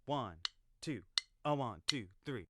1, 2, a 1, 2, 3.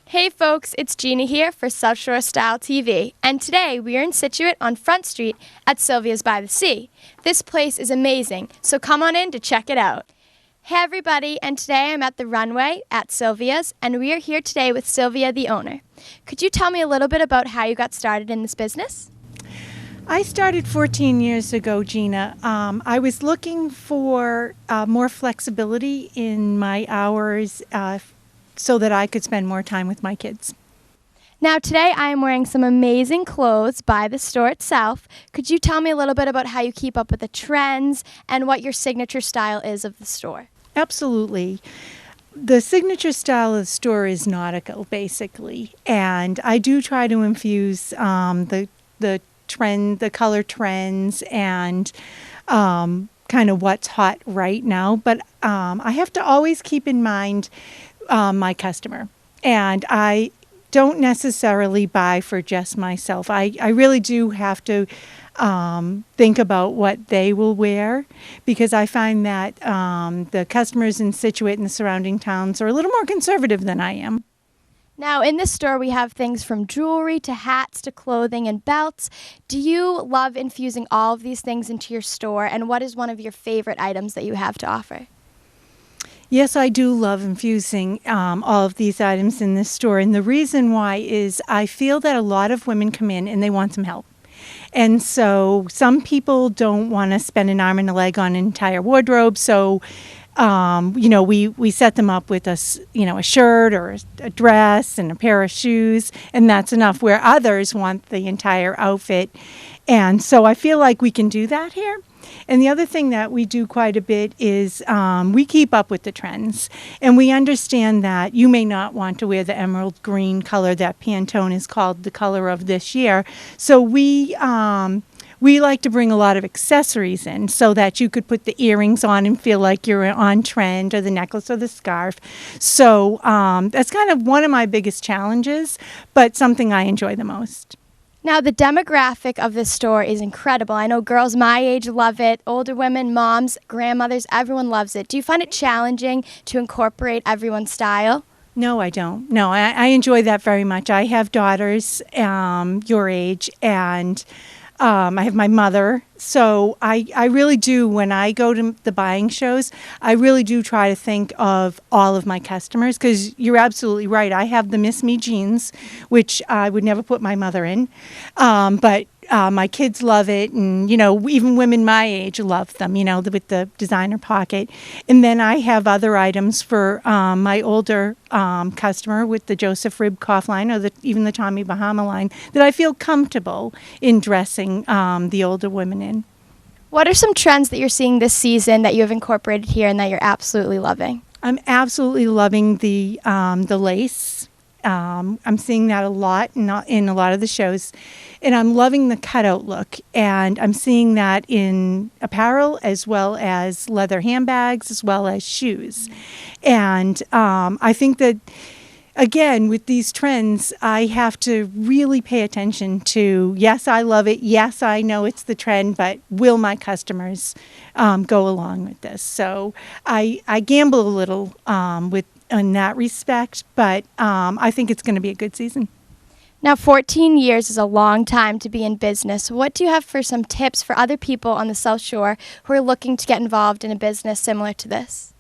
Hey folks, it's Gina here for South Shore Style TV, and today we are in Scituate on Front Street at Sylvia's by the Sea. This place is amazing, so come on in to check it out. Hey everybody, and today I'm at the runway at Sylvia's, and we are here today with Sylvia, the owner. Could you tell me a little bit about how you got started in this business? I started 14 years ago, Gina. I was looking for more flexibility in my hours so that I could spend more time with my kids. Now today I am wearing some amazing clothes by the store itself. Could you tell me a little bit about how you keep up with the trends and what your signature style is of the store? Absolutely. The signature style of the store is nautical, basically, and I do try to infuse the color trends and kind of what's hot right now. But I have to always keep in mind my customer, and I don't necessarily buy for just myself. I really do have to think about what they will wear, because I find that the customers in Scituate and the surrounding towns are a little more conservative than I am. Now in this store we have things from jewelry to hats to clothing and belts. Do you love infusing all of these things into your store, and what is one of your favorite items that you have to offer? Yes, I do love infusing all of these items in this store. And the reason why is I feel that a lot of women come in and they want some help. And so some people don't want to spend an arm and a leg on an entire wardrobe. So, we set them up with a shirt or a dress and a pair of shoes, and that's enough, where others want the entire outfit. And so I feel like we can do that here. And the other thing that we do quite a bit is we keep up with the trends. And we understand that you may not want to wear the emerald green color that Pantone is called the color of this year. So we like to bring a lot of accessories in so that you could put the earrings on and feel like you're on trend, or the necklace or the scarf. So that's kind of one of my biggest challenges, but something I enjoy the most. Now, the demographic of this store is incredible. I know girls my age love it, older women, moms, grandmothers, everyone loves it. Do you find it challenging to incorporate everyone's style? No, I don't. No, I enjoy that very much. I have daughters your age, and I have my mother. So I really do, when I go to the buying shows, I really do try to think of all of my customers, because you're absolutely right. I have the Miss Me jeans, which I would never put my mother in. But my kids love it, and, even women my age love them, with the designer pocket. And then I have other items for my older customer with the Joseph Ribkoff line, or even the Tommy Bahama line, that I feel comfortable in dressing the older women in. What are some trends that you're seeing this season that you have incorporated here and that you're absolutely loving? I'm absolutely loving the lace. I'm seeing that a lot in a lot of the shows, and I'm loving the cutout look. And I'm seeing that in apparel, as well as leather handbags, as well as shoes. And I think that again, with these trends, I have to really pay attention to, yes, I love it. Yes, I know it's the trend, but will my customers go along with this? So I gamble a little in that respect, but I think it's going to be a good season. Now, 14 years is a long time to be in business. What do you have for some tips for other people on the South Shore who are looking to get involved in a business similar to this?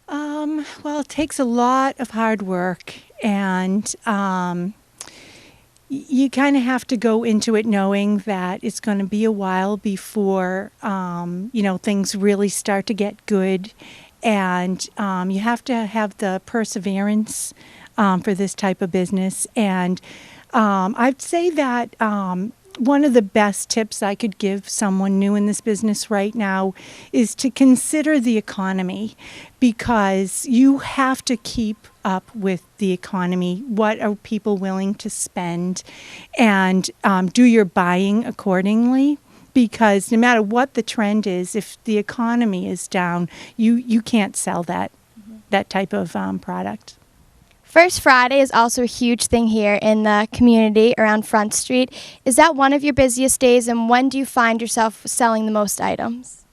Well, it takes a lot of hard work, and you kind of have to go into it knowing that it's going to be a while before, things really start to get good. And you have to have the perseverance for this type of business. And I'd say that one of the best tips I could give someone new in this business right now is to consider the economy, because you have to keep up with the economy. What are people willing to spend? And do your buying accordingly. Because no matter what the trend is, if the economy is down, you can't sell that type of product. First Friday is also a huge thing here in the community around Front Street. Is that one of your busiest days, and when do you find yourself selling the most items?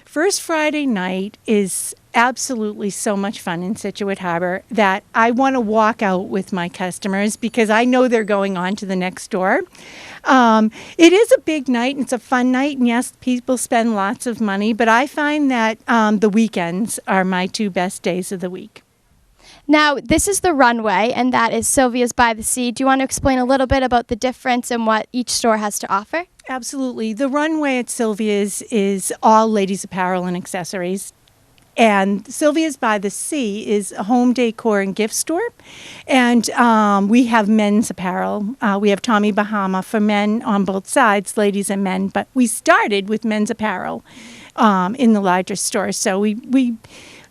First Friday night is absolutely so much fun in Scituate Harbor that I want to walk out with my customers because I know they're going on to the next door. It is a big night and it's a fun night, and yes, people spend lots of money, but I find that the weekends are my two best days of the week. Now, this is the runway, and that is Sylvia's by the Sea. Do you want to explain a little bit about the difference and what each store has to offer? Absolutely. The runway at Sylvia's is all ladies' apparel and accessories. And Sylvia's by the Sea is a home decor and gift store. And we have men's apparel. We have Tommy Bahama for men on both sides, ladies and men. But we started with men's apparel in the larger store. So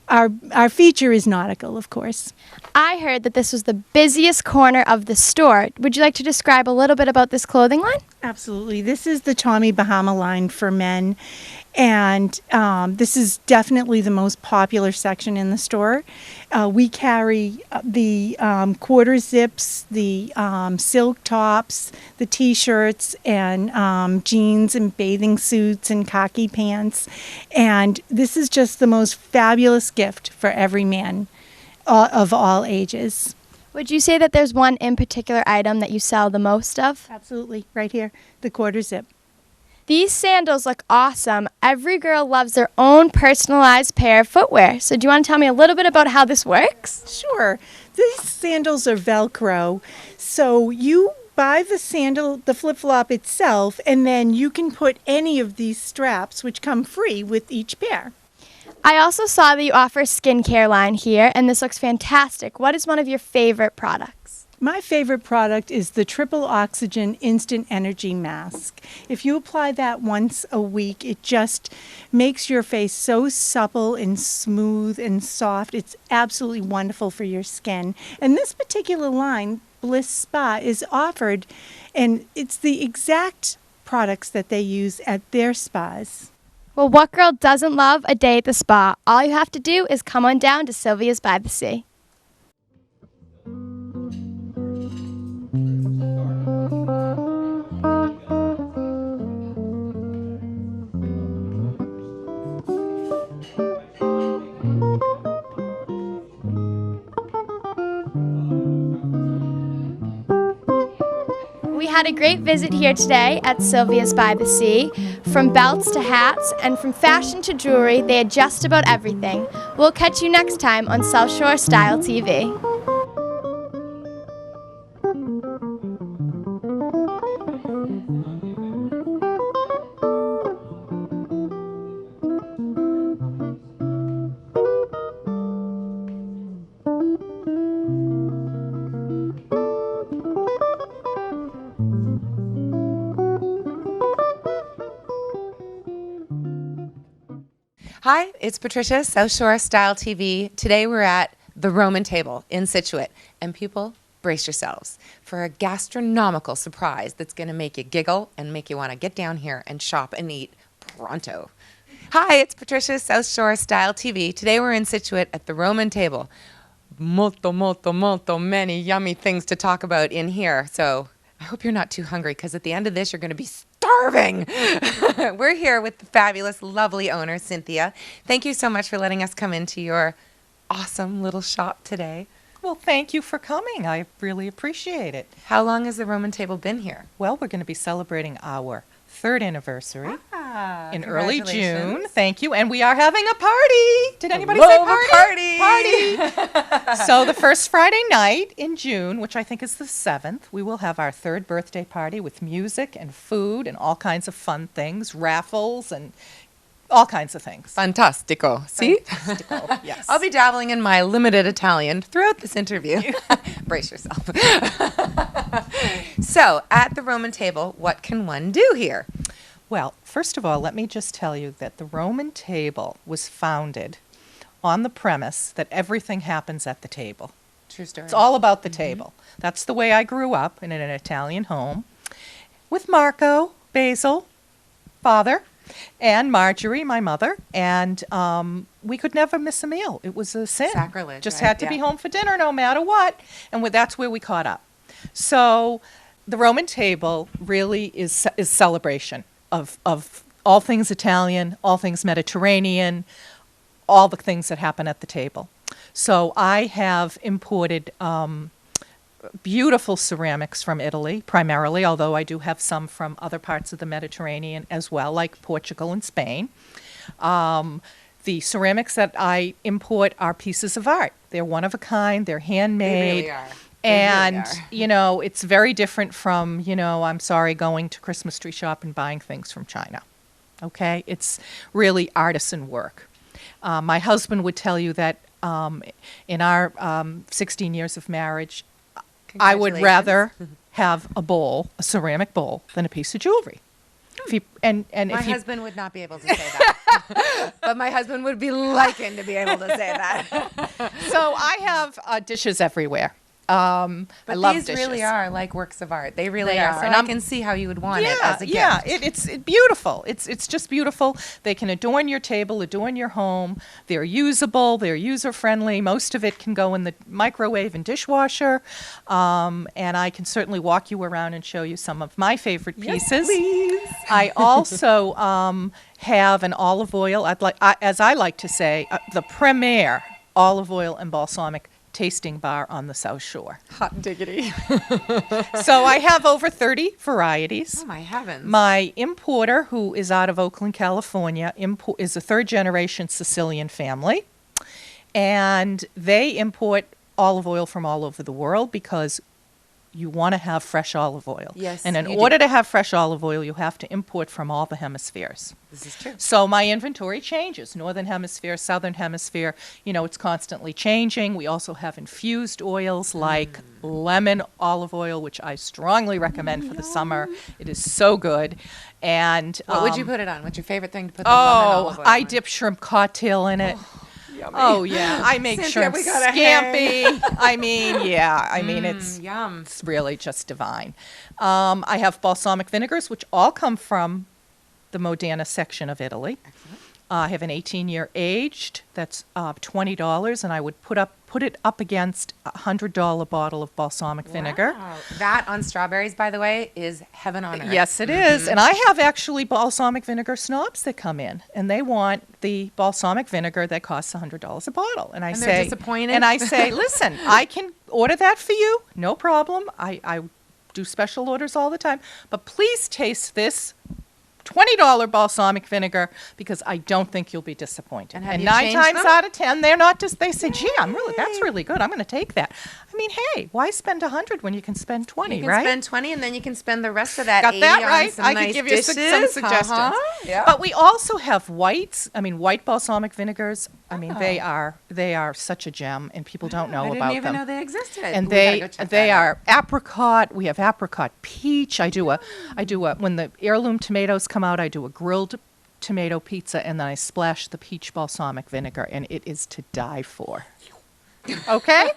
our feature is nautical, of course. I heard that this was the busiest corner of the store. Would you like to describe a little bit about this clothing line? Absolutely. This is the Tommy Bahama line for men. And this is definitely the most popular section in the store. We carry the quarter zips, the silk tops, the T-shirts, and jeans and bathing suits and khaki pants. And this is just the most fabulous gift for every man of all ages. Would you say that there's one in particular item that you sell the most of? Absolutely. Right here, the quarter zip. These sandals look awesome. Every girl loves their own personalized pair of footwear. So do you want to tell me a little bit about how this works? Sure. These sandals are Velcro. So you buy the sandal, the flip-flop itself, and then you can put any of these straps, which come free with each pair. I also saw that you offer a skincare line here, and this looks fantastic. What is one of your favorite products? My favorite product is the Triple Oxygen Instant Energy Mask. If you apply that once a week, it just makes your face so supple and smooth and soft. It's absolutely wonderful for your skin. And this particular line, Bliss Spa, is offered, and it's the exact products that they use at their spas. Well, what girl doesn't love a day at the spa? All you have to do is come on down to Sylvia's by the Sea. We had a great visit here today at Sylvia's by the Sea. From belts to hats and from fashion to jewelry, they had just about everything. We'll catch you next time on South Shore Style TV. Hi, it's Patricia, South Shore Style TV. Today we're at the Roman Table in Scituate. And people, brace yourselves for a gastronomical surprise that's going to make you giggle and make you want to get down here and shop and eat pronto. Hi, it's Patricia, South Shore Style TV. Today we're in Scituate at the Roman Table. molto many yummy things to talk about in here. So I hope you're not too hungry, because at the end of this, you're going to be starving. We're here with the fabulous, lovely owner, Cynthia. Thank you so much for letting us come into your awesome little shop today. Well, thank you for coming. I really appreciate it. How long has the Roman table been here? Well, we're going to be celebrating our third anniversary in early June. Congratulations. Thank you. And we are having a party. Did anybody Love say a party? party. Party. So the first Friday night in June, which I think is the 7th, we will have our third birthday party with music and food and all kinds of fun things, raffles and all kinds of things. Fantastico. See? Fantastico, yes. I'll be dabbling in my limited Italian throughout this interview. Brace yourself. So, at the Roman table, what can one do here? Well, first of all, let me just tell you that the Roman table was founded on the premise that everything happens at the table. True story. It's all about the table. That's the way I grew up in an Italian home with Marco, Basil, father, and Marjorie, my mother, and we could never miss a meal. It was a sin. Sacrilege, Just right? had to be Yeah. home for dinner no matter what, and that's where we caught up. So the Roman table really is celebration of all things Italian, all things Mediterranean, all the things that happen at the table. So I have imported beautiful ceramics from Italy, primarily, although I do have some from other parts of the Mediterranean as well, like Portugal and Spain. The ceramics that I import are pieces of art. They're one of a kind, they're handmade. They really are. And, They really are. it's very different from, I'm sorry, going to Christmas tree shop and buying things from China. Okay? It's really artisan work. My husband would tell you that in our 16 years of marriage, I would Congratulations. rather have a ceramic bowl, than a piece of jewelry. My husband would not be able to say that. But my husband would be liking to be able to say that. So I have dishes everywhere. I But love these dishes. really are like works of art. They really They are. are. So And I I'm- can see how you would want it Yeah, as a gift. yeah, it's beautiful. It's just beautiful. They can adorn your table, adorn your home. They're usable. They're user friendly. Most of it can go in the microwave and dishwasher. And I can certainly walk you around and show you some of my favorite pieces. Please. I also have an olive oil. As I like to say, the premier olive oil and balsamic tasting bar on the South Shore. Hot diggity. So I have over 30 varieties. Oh, my heavens. My importer, who is out of Oakland, California, is a third-generation Sicilian family, and they import olive oil from all over the world because you want to have fresh olive oil. Yes, And in you do. order to have fresh olive oil, you have to import from all the hemispheres. This is true. So my inventory changes. Northern hemisphere, southern hemisphere, it's constantly changing. We also have infused oils like lemon olive oil, which I strongly recommend for the summer. It is so good. And What would you put it on? What's your favorite thing to put the lemon olive oil I on? dip shrimp cocktail in it. Yummy. Oh yeah, I make Cynthia, shrimp we gotta scampi. It's Yum. it's really just divine. I have balsamic vinegars, which all come from the Modena section of Italy. Excellent. I have an 18-year aged that's $20, and I would put it up against a $100 bottle of balsamic vinegar. Wow. That on strawberries, by the way, is heaven on earth. Yes, it is. And I have actually balsamic vinegar snobs that come in, and they want the balsamic vinegar that costs $100 a bottle. And I And say, they're disappointed? And I say, listen, I can order that for you, no problem. I do special orders all the time, but please taste this $20 balsamic vinegar because I don't think you'll be disappointed. And have you 9 changed times them? out of 10, they're not just. They say, "Gee, that's really good. I'm going to take that." I mean, hey, why spend $100 when you can spend $20, You can right? spend 20 and then you can spend the rest of that Got 80 that on right? some I nice could give you some dishes. suggestions. Yeah. But we also have whites. I mean, white balsamic vinegars. I mean, they are such a gem, and people don't know I about didn't even them. know they existed. And We gotta they go check they that out. are apricot. We have apricot peach. I do a when the heirloom tomatoes come out, I do a grilled tomato pizza, and then I splash the peach balsamic vinegar, and it is to die for. Okay?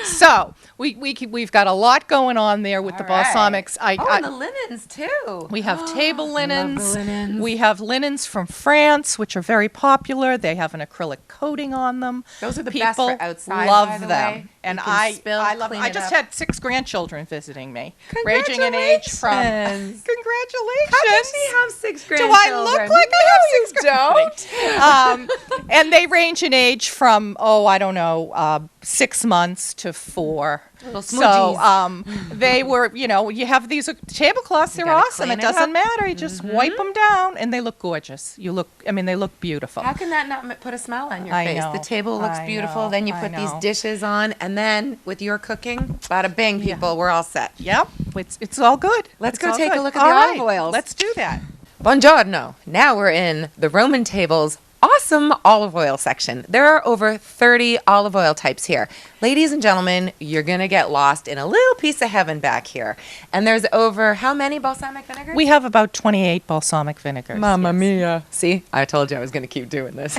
So we've got a lot going on there with the balsamics. And the linens too. We have table linens. linens. We have linens from France, which are very popular. They have an acrylic coating on them. Those are the People best for outside, love by the them. way. And You can I spill, love them. clean I it just up. had 6 grandchildren visiting me, ranging in age from Congratulations. congratulations. How can she have 6 Do grandchildren? I look like I have 6 don't? And they range in age from, I don't know, 6 months to 4. Little So smudgies. they were, you have these tablecloths. They're gotta awesome. clean It it doesn't up. matter. You just wipe them down, and they look gorgeous. They look beautiful. How can that not put a smile on your I face? know. The table looks I beautiful. know. Then you I put these know. dishes on, and then with your cooking, bada bing, people, we're all set. Yep, it's all good. Let's It's go all take a good. look at All the right, olive oils. Let's do that. Buongiorno. Now we're in the Roman table's awesome olive oil section. There are over 30 olive oil types here. Ladies and gentlemen, you're going to get lost in a little piece of heaven back here. And there's over how many balsamic vinegars? We have about 28 balsamic vinegars. Mamma yes. mia. See, I told you I was going to keep doing this.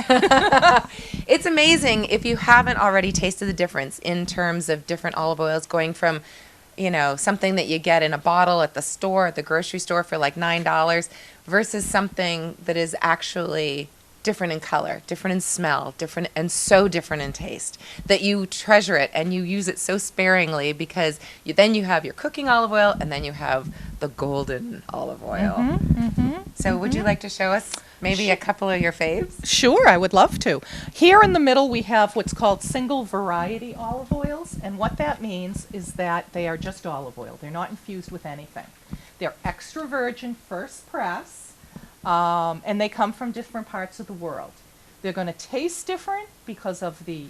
It's amazing if you haven't already tasted the difference in terms of different olive oils going from, something that you get in a bottle at the store, at the grocery store for like $9 versus something that is actually different in color, different in smell, different and so different in taste that you treasure it and you use it so sparingly because then you have your cooking olive oil and then you have the golden olive oil. So would you like to show us maybe a couple of your faves? Sure, I would love to. Here in the middle, we have what's called single variety olive oils, and what that means is that they are just olive oil. They're not infused with anything. They're extra virgin first press, and they come from different parts of the world. They're going to taste different because of the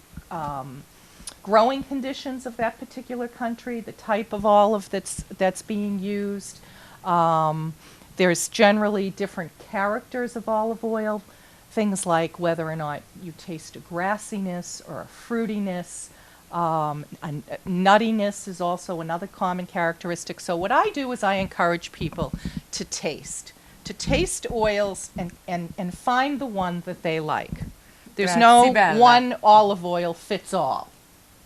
growing conditions of that particular country, the type of olive that's being used. There's generally different characters of olive oil, things like whether or not you taste a grassiness or a fruitiness. Nuttiness is also another common characteristic. So what I do is I encourage people to taste oils and find the one that they like. There's no Grazie bella. one olive oil fits all.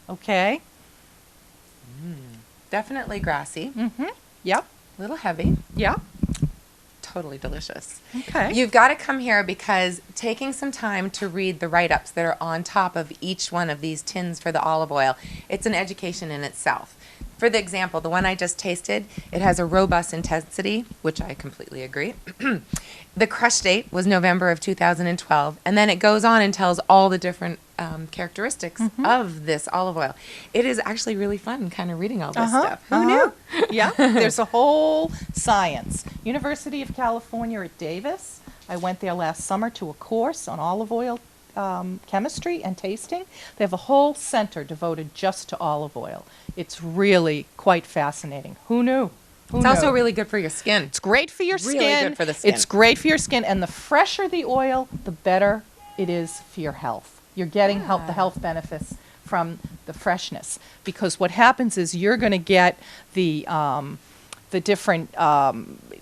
Okay? Definitely grassy, Yep. a little heavy, Yep. totally delicious. Okay. You've got to come here because taking some time to read the write-ups that are on top of each one of these tins for the olive oil, it's an education in itself. For the example, the one I just tasted, it has a robust intensity, which I completely agree. The crush date was November of 2012, and then it goes on and tells all the different characteristics of this olive oil. It is actually really fun kind of reading all this stuff. Who knew? Yeah, there's a whole science. University of California at Davis. I went there last summer to a course on olive oil chemistry and tasting. They have a whole center devoted just to olive oil. It's really quite fascinating. Who knew? It's also really good for your skin. It's great for your skin. Really good for the skin. It's great for your skin, and the fresher the oil, the better it is for your health. You're getting the health benefits from the freshness, because what happens is you're going to get the different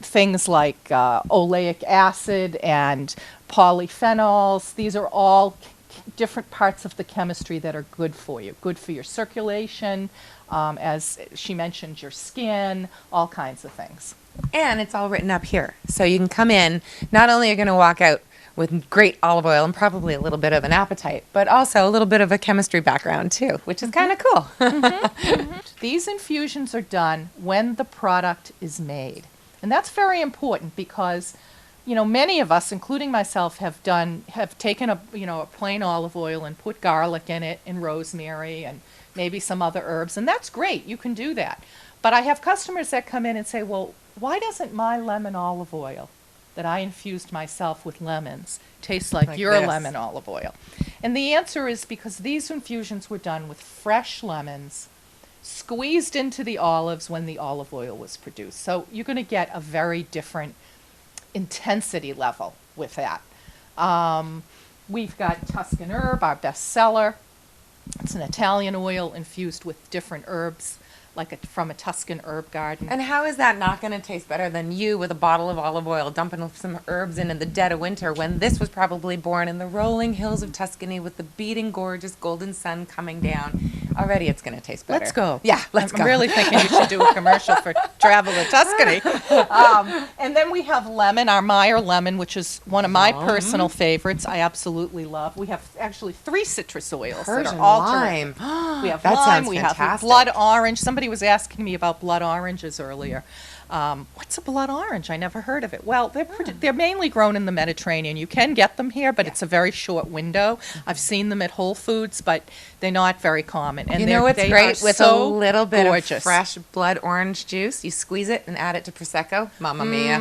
things like oleic acid and polyphenols. These are all different parts of the chemistry that are good for you, good for your circulation, as she mentioned, your skin, all kinds of things. And it's all written up here. So you can come in, not only are you going to walk out with great olive oil and probably a little bit of an appetite, but also a little bit of a chemistry background too, which is kind of cool. These infusions are done when the product is made. And that's very important because, many of us, including myself, have taken a plain olive oil and put garlic in it and rosemary and maybe some other herbs, and that's great. You can do that. But I have customers that come in and say, well, why doesn't my lemon olive oil that I infused myself with lemons taste like your this. lemon olive oil? And the answer is because these infusions were done with fresh lemons squeezed into the olives when the olive oil was produced. So you're going to get a very different intensity level with that. We've got Tuscan herb, our best seller. It's an Italian oil infused with different herbs. from a Tuscan herb garden. And how is that not going to taste better than you with a bottle of olive oil dumping some herbs in the dead of winter when this was probably born in the rolling hills of Tuscany with the beating gorgeous golden sun coming down? Already it's going to taste better. Let's go. Yeah, let's go. I'm really thinking you should do a commercial for Travel to Tuscany. And then we have lemon, our Meyer lemon, which is one of my personal favorites. I absolutely love. We have actually 3 citrus oils that Persian are all lime. terrific. We have That lime, sounds we have fantastic. blood orange. Somebody was asking me about blood oranges earlier. What's a blood orange? I never heard of it. Well, they're mainly grown in the Mediterranean. You can get them here, but it's a very short window. I've seen them at Whole Foods, but they're not very common. And You know what's they great are with so a little bit gorgeous. of fresh blood orange juice? You squeeze it and add it to Prosecco. Mamma mia.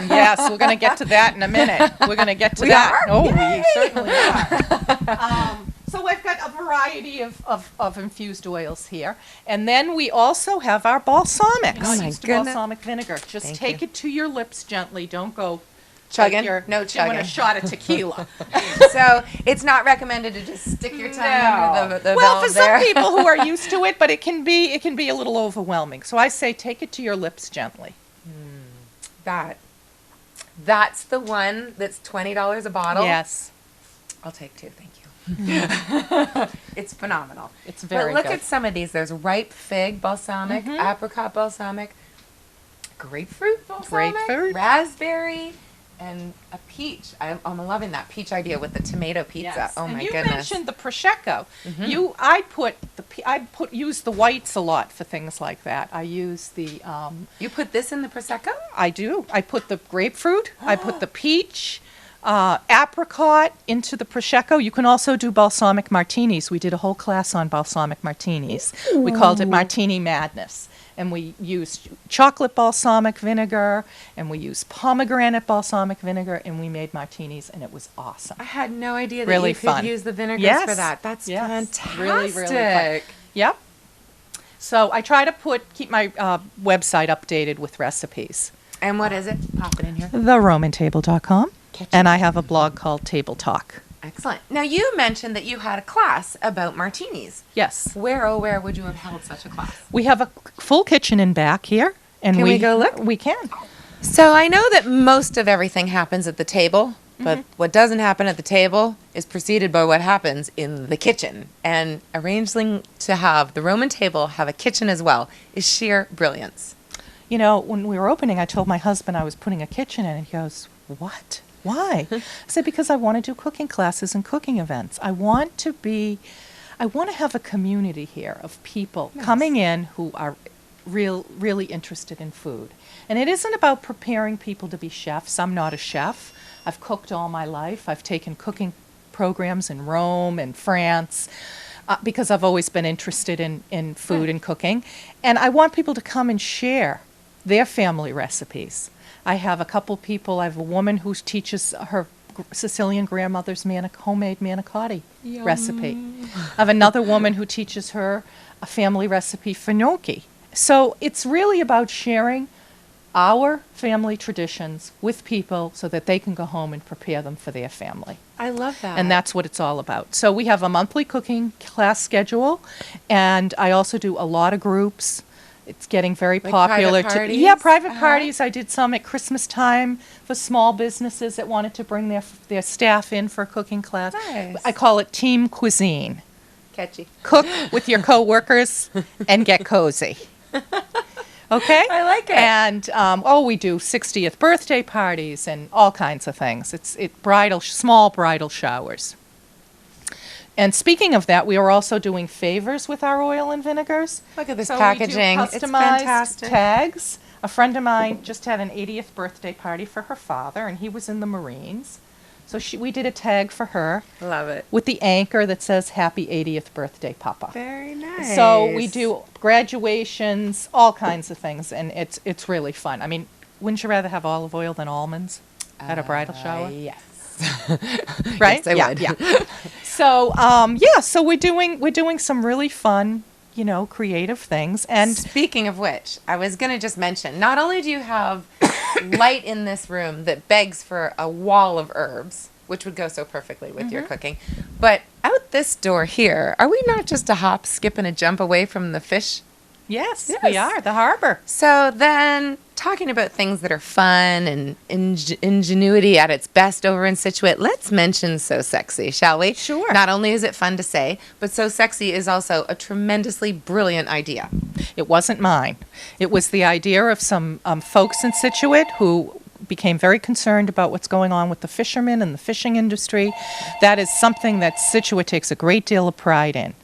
Yes, we're going to get to that in a minute. We're going to get to We that. are? Oh, we certainly are. So I've got a variety of infused oils here. And then we also have our balsamics. Oh, my Used goodness. balsamic vinegar. Just Thank take you. it to your lips gently. Don't go Chugging? like you're No doing chugging. a shot of tequila. So it's not recommended to just stick your tongue under the Well, valve for there. some people who are used to it, but it can be a little overwhelming. So I say take it to your lips gently. That's the one that's $20 a bottle. Yes. I'll take 2, thank you. It's phenomenal. It's very But look good. at some of these. There's ripe fig balsamic, apricot balsamic, grapefruit balsamic, Grapefruit. raspberry, and a peach. I'm loving that peach idea with the tomato pizza. Yes. Oh and my you goodness. mentioned the prosecco. Use the whites a lot for things like that. I use the You put this in the prosecco? I do. I put the grapefruit. I put the peach, apricot into the prosecco. You can also do balsamic martinis. We did a whole class on balsamic martinis. We called it Martini Madness. And we used chocolate balsamic vinegar, and we used pomegranate balsamic vinegar, and we made martinis, and it was awesome. I had no idea that Really you could fun. use the vinegars Yes. for that. That's Yes. fantastic. Really, really fun. Yep. So I try to keep my website updated with recipes. And what is it? Pop it in here. TheRomantable.com. And I have a blog called Table Talk. Excellent. Now, you mentioned that you had a class about martinis. Yes. Where, oh, where would you have held such a class? We have a full kitchen in back here. And Can we go look? We can. So I know that most of everything happens at the table, but what doesn't happen at the table is preceded by what happens in the kitchen. And arranging to have the Roman table have a kitchen as well is sheer brilliance. You know, when we were opening, I told my husband I was putting a kitchen in, and he goes, "What? Why?" I said, "Because I want to do cooking classes and cooking events. I want to have a community here of people coming in who are really interested in food. And it isn't about preparing people to be chefs. I'm not a chef. I've cooked all my life. I've taken cooking programs in Rome and France because I've always been interested in food and cooking. And I want people to come and share their family recipes. I have a couple people. I have a woman who teaches her Sicilian grandmother's homemade manicotti recipe. I have another woman who teaches her a family recipe for gnocchi. So it's really about sharing our family traditions with people so that they can go home and prepare them for their family. I love that. And that's what it's all about. So we have a monthly cooking class schedule, and I also do a lot of groups. It's getting very Like popular. private parties? Yeah, private parties. I did some at Christmas time for small businesses that wanted to bring their staff in for a cooking class. Nice. I call it team cuisine. Catchy. Cook with your coworkers and get cozy. Okay? I like it. And we do 60th birthday parties and all kinds of things. It's small bridal showers. And speaking of that, we are also doing favors with our oil and vinegars. Look at this So packaging. We do It's customized fantastic. tags. A friend of mine just had an 80th birthday party for her father, and he was in the Marines. So we did a tag for her Love it. with the anchor that says "Happy 80th Birthday, Papa." Very nice. So we do graduations, all kinds of things, and it's really fun. I mean, wouldn't you rather have olive oil than almonds at a bridal shower? Yes. Right? Yes, I would. Yeah. So so we're doing some really fun, creative things. And Speaking of which, I was going to just mention, not only do you have light in this room that begs for a wall of herbs, which would go so perfectly with your cooking, but out this door here, are we not just a hop, skip, and a jump away from the fish Yes, we are, the harbor. So then, talking about things that are fun and ingenuity at its best over in Scituate, let's mention So Sexy, shall we? Sure. Not only is it fun to say, but So Sexy is also a tremendously brilliant idea. It wasn't mine. It was the idea of some folks in Scituate who became very concerned about what's going on with the fishermen and the fishing industry. That is something that Scituate takes a great deal of pride in.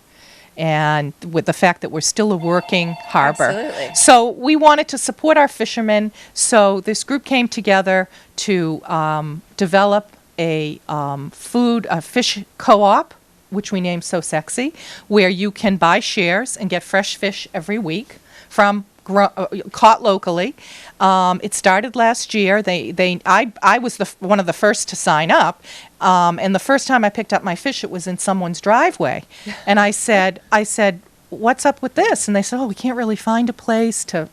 And with the fact that we're still a working harbor. Absolutely. So we wanted to support our fishermen. So this group came together to develop a fish co-op, which we named So Sexy, where you can buy shares and get fresh fish every week from caught locally. It started last year. I was one of the first to sign up, and the first time I picked up my fish, it was in someone's driveway, and I said, "What's up with this?" And they said, "Oh, we can't really find a place to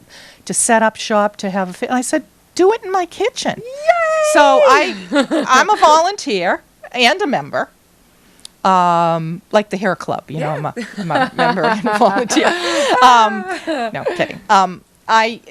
set up shop to have a fish." And I said, "Do it in my kitchen." Yay! So I'm a volunteer and a member. Like the hair club, I'm a member and a volunteer. No, kidding.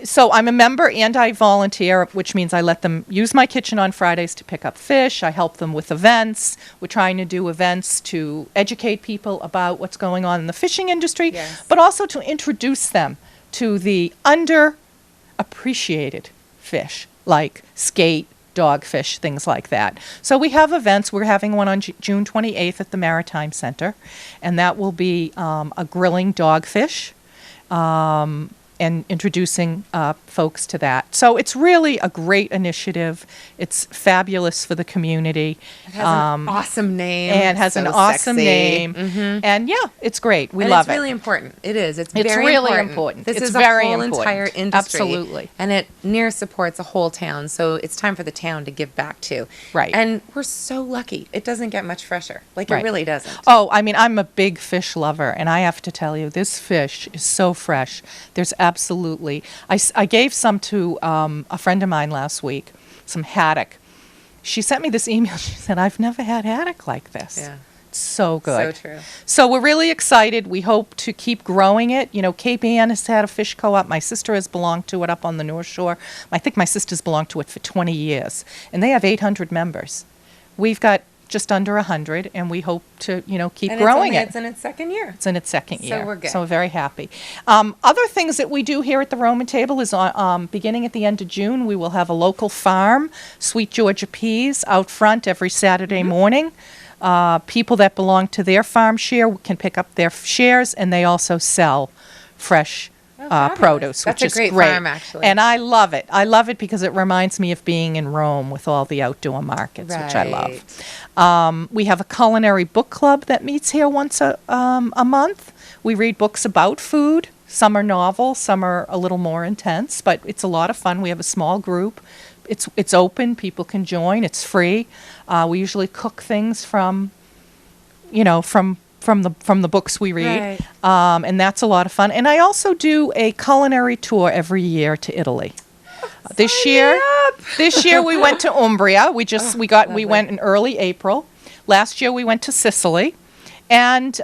So I'm a member and I volunteer, which means I let them use my kitchen on Fridays to pick up fish. I help them with events. We're trying to do events to educate people about what's going on in the fishing industry, but also to introduce them to the underappreciated fish like skate, dogfish, things like that. So we have events. We're having one on June 28th at the Maritime Center, and that will be a grilling dogfish and introducing folks to that. So it's really a great initiative. It's fabulous for the community. It has an awesome name. And has an awesome name. And yeah, it's great. We love it. It's really important. It is. It's It's very really important. important. This It's is very a whole important. entire industry. Absolutely. And it near supports a whole town. So it's time for the town to give back to. Right. And we're so lucky. It doesn't get much fresher. Like, Right. it really doesn't. Oh, I mean, I'm a big fish lover, and I have to tell you, this fish is so fresh. There's absolutely... I gave some to a friend of mine last week, some haddock. She sent me this email. She said, "I've never had haddock like this." Yeah. It's so good. So true. So we're really excited. We hope to keep growing it. Cape Ann has had a fish co-op. My sister has belonged to it up on the North Shore. I think my sister's belonged to it for 20 years, and they have 800 members. We've got just under 100, and we hope to, keep growing it. It's in its second year. It's in its second year. So we're good. So we're very happy. Other things that we do here at the Roman Table is beginning at the end of June, we will have a local farm, Sweet Georgia Peas, out front every Saturday morning. People that belong to their farm share can pick up their shares, and they also sell fresh produce, That's which is a great great. farm, actually. And I love it. I love it because it reminds me of being in Rome with all the outdoor markets, which I love. We have a culinary book club that meets here once a month. We read books about food. Some are novel, some are a little more intense, but it's a lot of fun. We have a small group. It's open. People can join. It's free. We usually cook things from the books we read, and that's a lot of fun. And I also do a culinary tour every year to Italy. This year we went to Umbria. We went in early April. Last year we went to Sicily, and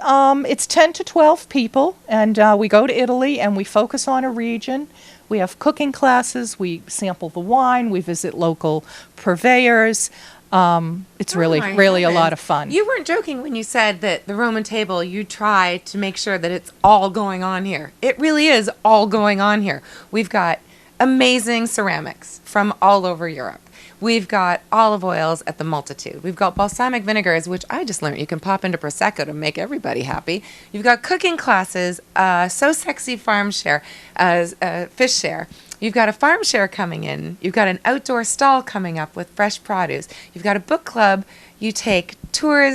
it's 10 to 12 people, and we go to Italy and we focus on a region. We have cooking classes. We sample the wine. We visit local purveyors. It's really a lot of fun. You weren't joking when you said that the Roman Table, you try to make sure that it's all going on here. It really is all going on here. We've got amazing ceramics from all over Europe. We've got olive oils at the multitude. We've got balsamic vinegars, which I just learned you can pop into Prosecco to make everybody happy. You've got cooking classes, So Sexy farm share, fish share. You've got a farm share coming in. You've got an outdoor stall coming up with fresh produce. You've got a book club. You take tour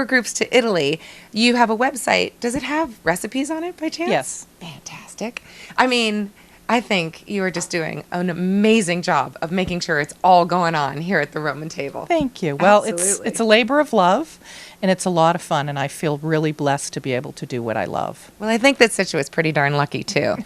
groups to Italy. You have a website. Does it have recipes on it by chance? Yes. Fantastic. I mean, I think you are just doing an amazing job of making sure it's all going on here at the Roman Table. Thank you. Well, Absolutely. it's a labor of love, and it's a lot of fun, and I feel really blessed to be able to do what I love. Well, I think that Scituate's pretty darn lucky, too.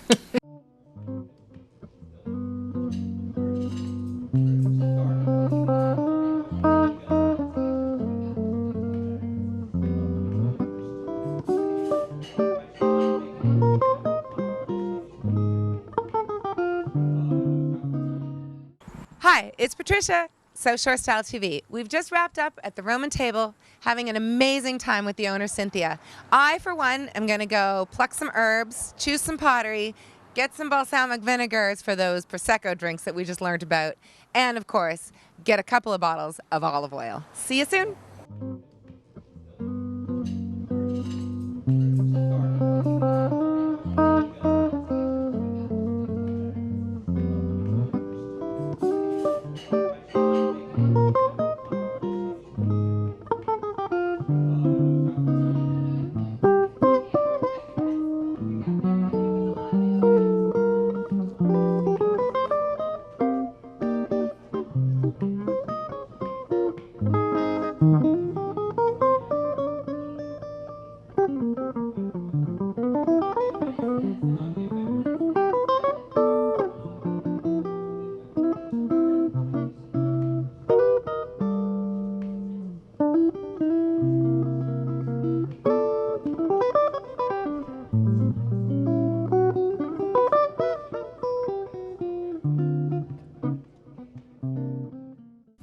it's Patricia, South Shore Style TV. We've just wrapped up at the Roman table, having an amazing time with the owner, Cynthia. I, for one, am going to go pluck some herbs, choose some pottery, get some balsamic vinegars for those Prosecco drinks that we just learned about, and, of course, get a couple of bottles of olive oil. See you soon.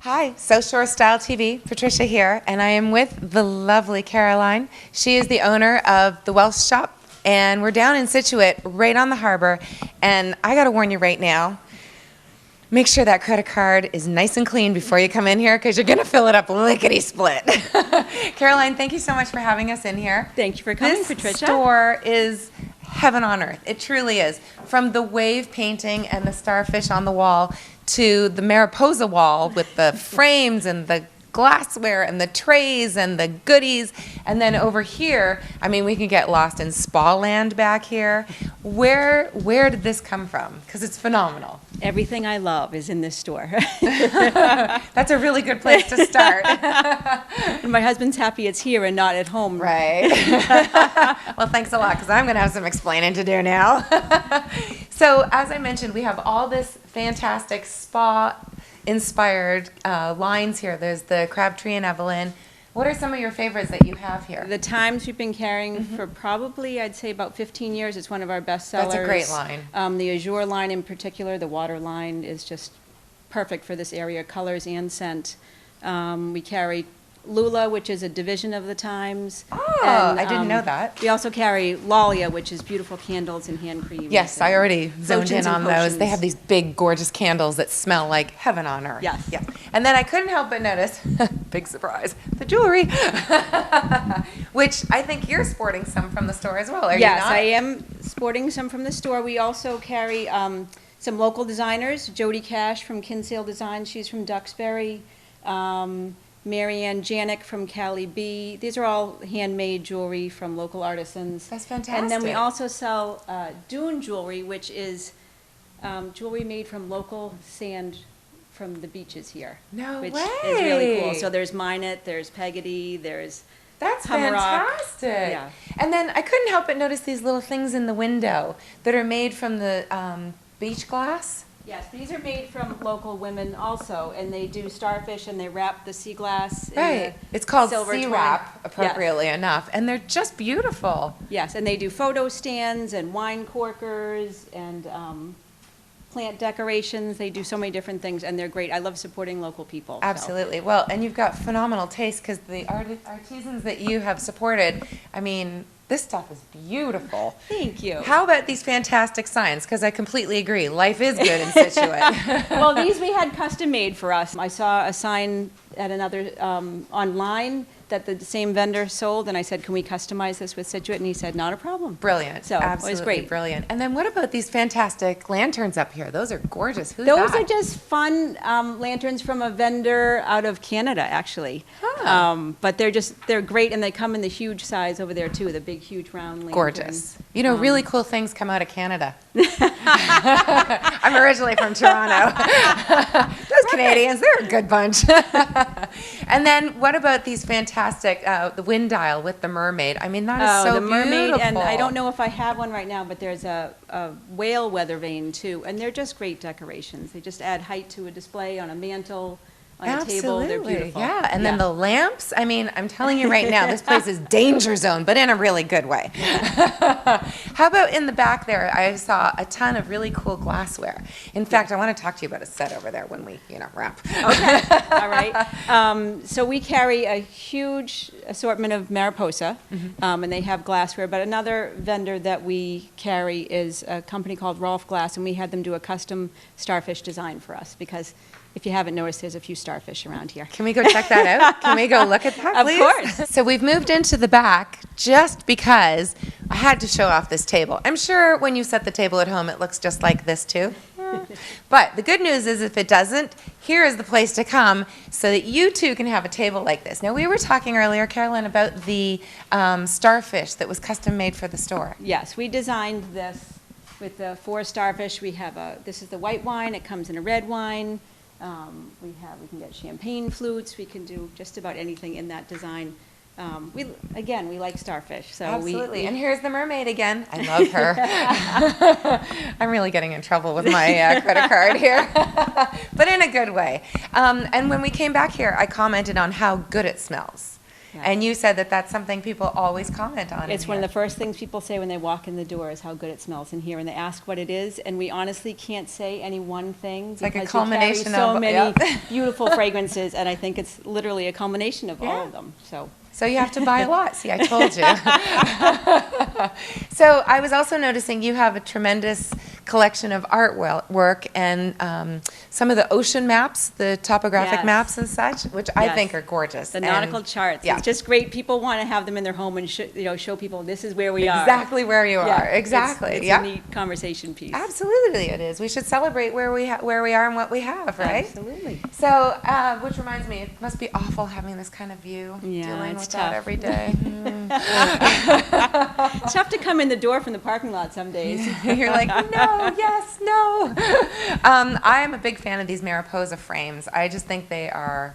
Hi, South Shore Style TV, Patricia here, and I am with the lovely Caroline. She is the owner of the Welsh Shop, and we're down in Scituate, right on the harbor, and I gotta warn you right now, make sure that credit card is nice and clean before you come in here, because you're gonna fill it up lickety-split. Caroline, thank you so much for having us in here. Thank you for coming, This Patricia. store is heaven on earth. It truly is. From the wave painting and the starfish on the wall to the Mariposa wall with the frames and the glassware and the trays and the goodies. And then over here, I mean, we can get lost in spa land back here. Where did this come from? Because it's phenomenal. Everything I love is in this store. That's a really good place to start. And my husband's happy it's here and not at home. Right. Well, thanks a lot, because I'm going to have some explaining to do now. So, as I mentioned, we have all this fantastic spa-inspired lines here. There's the Crabtree and Evelyn. What are some of your favorites that you have here? The Times we've been carrying for probably, I'd say, about 15 years. It's one of our best sellers. That's a great line. The Azure line in particular, the water line, is just perfect for this area, colors and scent. We carry Lula, which is a division of the Times. Oh, I didn't know that. We also carry Lalia, which is beautiful candles and hand creams. Yes, I already zoned potions in and on those. They potions. have these big, gorgeous candles that smell like heaven on earth. Yes. Yeah. And then I couldn't help but notice, big surprise, the jewelry, which I think you're sporting some from the store as well, are you Yes, not? I am sporting some from the store. We also carry some local designers. Jody Cash from Kinsale Design, she's from Duxbury. Marianne Janik from Cali B. These are all handmade jewelry from local artisans. That's fantastic. And then we also sell dune jewelry, which is jewelry made from local sand from the beaches here. No which way. is really cool. So there's Minot, there's Peggotty, there's That's Hummerock. fantastic. Yeah. And then I couldn't help but notice these little things in the window that are made from the beach glass. Yes, these are made from local women also, and they do starfish and they wrap the sea glass in Right. the It's called silver sea twine. wrap, appropriately enough, and they're just beautiful. Yes, and they do photo stands and wine corkers and plant decorations. They do so many different things, and they're great. I love supporting local people. so. Absolutely. Well, and you've got phenomenal taste, because the artisans that you have supported, I mean, this stuff is beautiful. Thank you. How about these fantastic signs? Because I completely agree. Life is good in Scituate. Well, these we had custom made for us. I saw a sign at another online that the same vendor sold, and I said, can we customize this with Scituate? And he said, not a problem. Brilliant. So, it was Absolutely great. brilliant. And then what about these fantastic lanterns up here? Those are gorgeous. Who's Those that? are just fun lanterns from a vendor out of Canada, actually. Huh. But they're great, and they come in the huge size over there, too, the big, huge, round lantern. Gorgeous. You know, really cool things come out of Canada. I'm originally from Toronto. Those Canadians, they're a good bunch. And then what about these fantastic, the wind dial with the mermaid? I mean, that is so the mermaid, beautiful. and I don't know if I have one right now, but there's a whale weather vane, too, and they're just great decorations. They just add height to a display on a mantle, on a table. They're Absolutely, beautiful. yeah. And then the lamps, I mean, I'm telling you right now, this place is danger zone, but in a really good way. How about in the back there, I saw a ton of really cool glassware. In fact, I want to talk to you about a set over there when we, wrap. Okay, all right. So we carry a huge assortment of Mariposa, and they have glassware. But another vendor that we carry is a company called Rolf Glass, and we had them do a custom starfish design for us because if you haven't noticed, there's a few starfish around here. Can we go check that out? Can we go look at that, Of please? course. So we've moved into the back just because I had to show off this table. I'm sure when you set the table at home, it looks just like this too. But the good news is if it doesn't, here is the place to come so that you too can have a table like this. Now, we were talking earlier, Caroline, about the starfish that was custom made for the store. Yes, we designed this with the 4 starfish. We have this is the white wine. It comes in a red wine. We can get champagne flutes. We can do just about anything in that design. We like starfish. So Absolutely. And here's the mermaid again. I love her. I'm really getting in trouble with my credit card here, but in a good way. And when we came back here, I commented on how good it smells. Yes. And you said that that's something people always comment on. It's one of the first things people say when they walk in the door is how good it smells in here, and they ask what it is, and we honestly can't say any one thing. It's like a because culmination you carry so of many beautiful fragrances, and I think it's literally a culmination of all of them. So you have to buy a lot. See, I told you. So I was also noticing you have a tremendous collection of artwork and some of the ocean maps, the topographic Yes. maps and such, which I Yes. think are gorgeous. The And- nautical charts. yeah. It's just great. People want to have them in their home and show people this is where we are. Exactly where you Yeah, are. Exactly. It's Yep. a neat conversation piece. Absolutely, it is. We should celebrate where we are and what we have, right? Absolutely. So, which reminds me, it must be awful having this kind of view, Yeah, dealing it's with that tough. every day. It's tough to come in the door from the parking lot some days. You're like, no, yes, no. I am a big fan of these Mariposa frames. I just think they are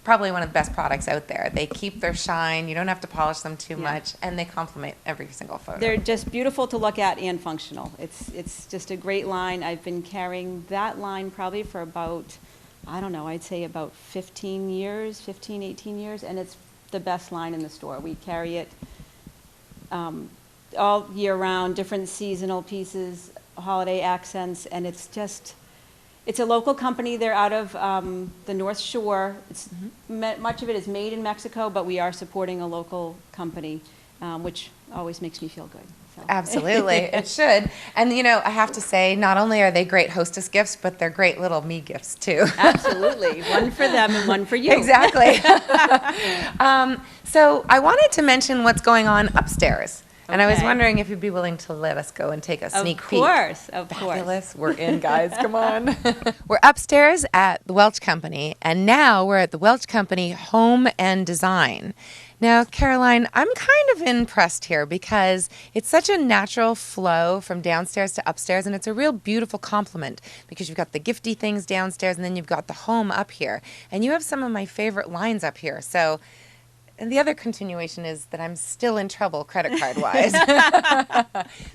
probably one of the best products out there. They keep their shine. You don't have to polish them too much, and they complement every single photo. They're just beautiful to look at and functional. It's just a great line. I've been carrying that line probably for about, I don't know, I'd say about 15 years, 15, 18 years, and it's the best line in the store. We carry it all year round, different seasonal pieces, holiday accents, and it's a local company. They're out of the North Shore. Much of it is made in Mexico, but we are supporting a local company, which always makes me feel good. So. Absolutely, it should. And I have to say, not only are they great hostess gifts, but they're great little me gifts too. Absolutely, one for them and one for you. Exactly. So I wanted to mention what's going on upstairs. And I was Okay. wondering if you'd be willing to let us go and take a sneak peek. Of course. Fabulous. We're in, guys. Come on. We're upstairs at the Welch Company, and now we're at the Welch Company Home and Design. Now, Caroline, I'm kind of impressed here because it's such a natural flow from downstairs to upstairs, and it's a real beautiful complement because you've got the gifty things downstairs, and then you've got the home up here. And you have some of my favorite lines up here. So, and the other continuation is that I'm still in trouble credit card wise.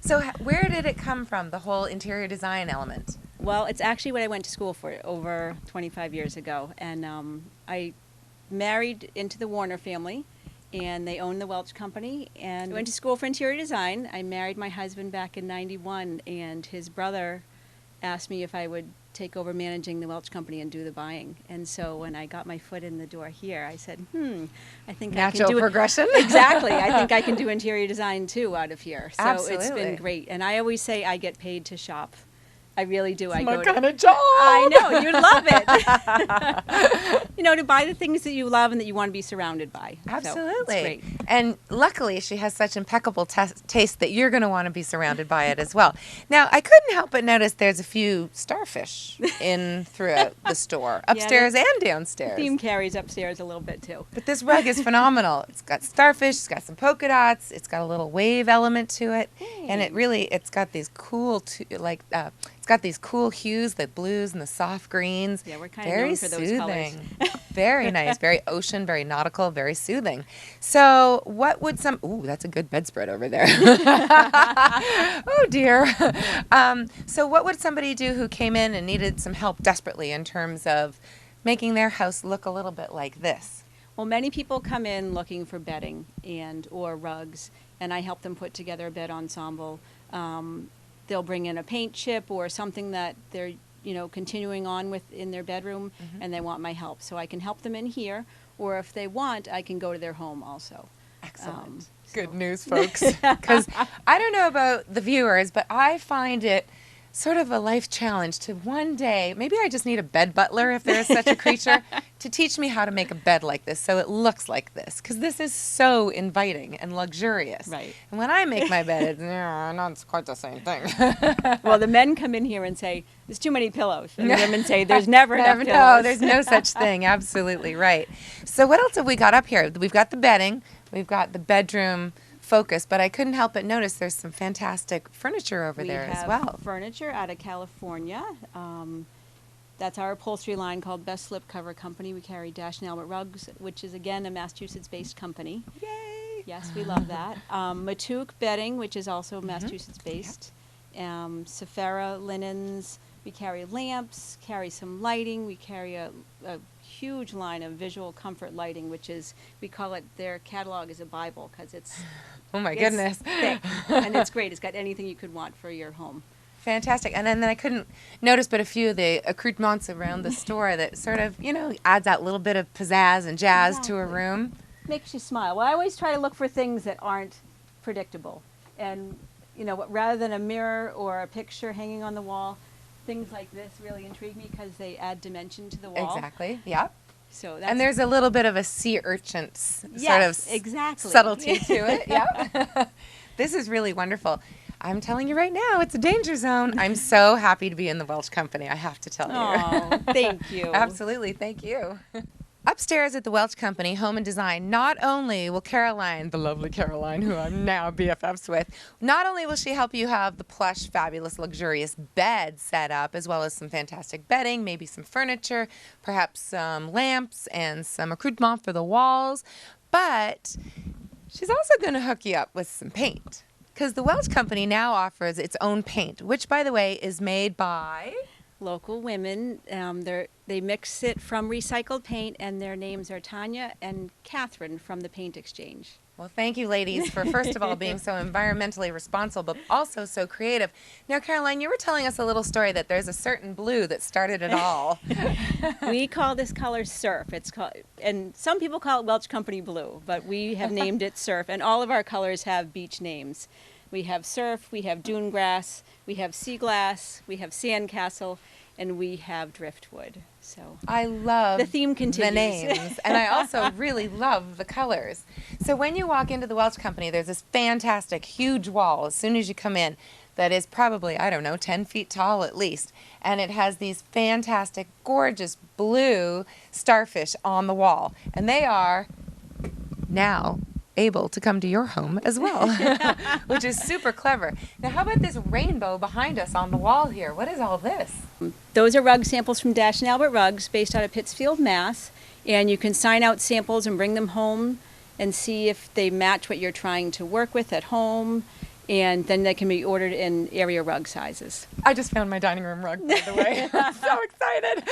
So where did it come from, the whole interior design element? Well, it's actually what I went to school for over 25 years ago. And I married into the Warner family, and they own the Welch Company. And I went to school for interior design. I married my husband back in '91, and his brother asked me if I would take over managing the Welch Company and do the buying. And so when I got my foot in the door here, I said, I think I can Natural do progression. Exactly. I think I can do interior design too out of here. So it's Absolutely. been great. And I always say I get paid to shop. I really do. I My go kind of job. I know, you love it. To buy the things that you love and that you want to be surrounded by. So Absolutely. it's great. And luckily, she has such impeccable taste that you're going to want to be surrounded by it as well. Now, I couldn't help but notice there's a few starfish in throughout the store, upstairs and downstairs. Theme carries upstairs a little bit too. But this rug is phenomenal. It's got starfish, it's got some polka dots, it's got a little wave element to it, and it's got these cool, it's got these cool hues, the blues and the soft greens. Yeah, we're kind of very known for those soothing. colors. Very nice, very ocean, very nautical, very soothing. So what would that's a good bedspread over there. Oh dear. So what would somebody do who came in and needed some help desperately in terms of making their house look a little bit like this? Well, many people come in looking for bedding and or rugs, and I help them put together a bed ensemble. They'll bring in a paint chip or something that they're continuing on with in their bedroom, and they want my help. So I can help them in here, or if they want, I can go to their home also. Excellent. Good news, folks. Because I don't know about the viewers, but I find it sort of a life challenge to one day, maybe I just need a bed butler if there is such a creature, to teach me how to make a bed like this so it looks like this. Because this is so inviting and luxurious. Right. And when I make my bed, it's not quite the same thing. Well, the men come in here and say, there's too many pillows. And the women say, there's never enough pillows. No, there's no such thing. Absolutely right. So what else have we got up here? We've got the bedding. We've got the bedroom focus, but I couldn't help but notice there's some fantastic furniture over there as well. We have furniture out of California. That's our upholstery line called Best Slipcover Company. We carry Dash & Albert Rugs, which is, again, a Massachusetts-based company. Yay! Yes, we love that. Matuk Bedding, which is also Massachusetts-based. Sephora Linens. We carry lamps, carry some lighting. We carry a huge line of visual comfort lighting, which is, we call it, their catalog is a Bible because it's Oh my goodness. thick, and it's great. It's got anything you could want for your home. Fantastic. And then I couldn't notice but a few of the accoutrements around the store that sort of, adds that little bit of pizzazz and jazz to a room. Makes you smile. Well, I always try to look for things that aren't predictable. And, rather than a mirror or a picture hanging on the wall, things like this really intrigue me because they add dimension to the wall. Exactly. Yep. So that's And there's a little bit of a sea urchin sort Yes, of exactly. subtlety to it. Yep. This is really wonderful. I'm telling you right now, it's a danger zone. I'm so happy to be in the Welch Company, I have to tell you. Oh, thank you. Absolutely. Thank you. Upstairs at the Welch Company Home and Design, not only will Caroline, the lovely Caroline, who I'm now BFFs with, not only will she help you have the plush, fabulous, luxurious bed set up, as well as some fantastic bedding, maybe some furniture, perhaps some lamps and some accoutrement for the walls, but she's also going to hook you up with some paint. Because the Welch Company now offers its own paint, which, by the way, is made by Local women. They mix it from recycled paint, and their names are Tanya and Catherine from the Paint Exchange. Well, thank you, ladies, for first of all being so environmentally responsible, but also so creative. Now, Caroline, you were telling us a little story that there's a certain blue that started it all. We call this color surf. It's called, and some people call it Welch Company blue, but we have named it surf. And all of our colors have beach names. We have surf, we have dune grass, we have sea glass, we have sandcastle, and we have driftwood. So I love the theme continues. The names, and I also really love the colors. So when you walk into the Welch Company, there's this fantastic, huge wall as soon as you come in that is probably, 10 feet tall at least. And it has these fantastic, gorgeous blue starfish on the wall. And they are now able to come to your home as well, which is super clever. Now, how about this rainbow behind us on the wall here? What is all this? Those are rug samples from Dash & Albert Rugs based out of Pittsfield, Mass. And you can sign out samples and bring them home and see if they match what you're trying to work with at home. And then they can be ordered in area rug sizes. I just found my dining room rug, by the way. I'm so excited.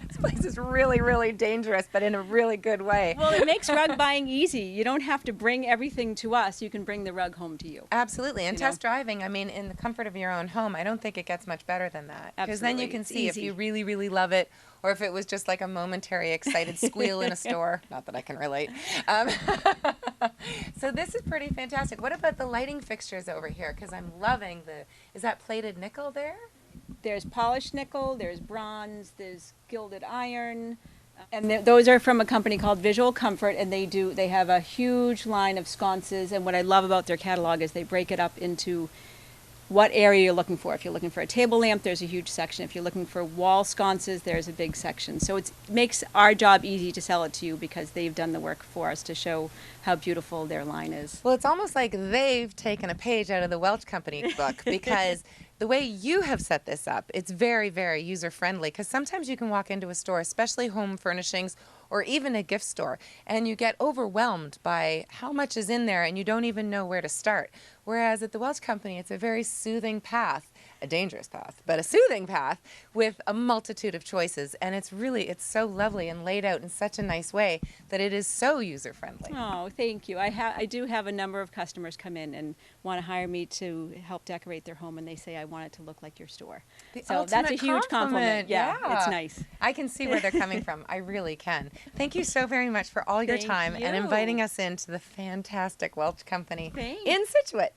This place is really, really dangerous, but in a really good way. Well, it makes rug buying easy. You don't have to bring everything to us. You can bring the rug home to you. Absolutely. And test driving, in the comfort of your own home, I don't think it gets much better than that. Because then you can see if you really, really love it, or if it was just like a momentary excited squeal in a store. Not that I can relate. So this is pretty fantastic. What about the lighting fixtures over here? Because I'm loving is that plated nickel there? There's polished nickel, there's bronze, there's gilded iron. And those are from a company called Visual Comfort, and they have a huge line of sconces. And what I love about their catalog is they break it up into what area you're looking for. If you're looking for a table lamp, there's a huge section. If you're looking for wall sconces, there's a big section. So it makes our job easy to sell it to you because they've done the work for us to show how beautiful their line is. Well, it's almost like they've taken a page out of the Welch Company book because the way you have set this up, it's very, very user-friendly because sometimes you can walk into a store, especially home furnishings or even a gift store, and you get overwhelmed by how much is in there and you don't even know where to start. Whereas at the Welch Company, it's a very soothing path, a dangerous path, but a soothing path with a multitude of choices. And it's so lovely and laid out in such a nice way that it is so user-friendly. Oh, thank you. I do have a number of customers come in and want to hire me to help decorate their home, and they say, I want it to look like your store. So that's a huge compliment. Yeah, it's nice. I can see where they're coming from. I really can. Thank you so very much for all your Thank time and you. inviting us into the fantastic Welch Company Thanks. in Scituate.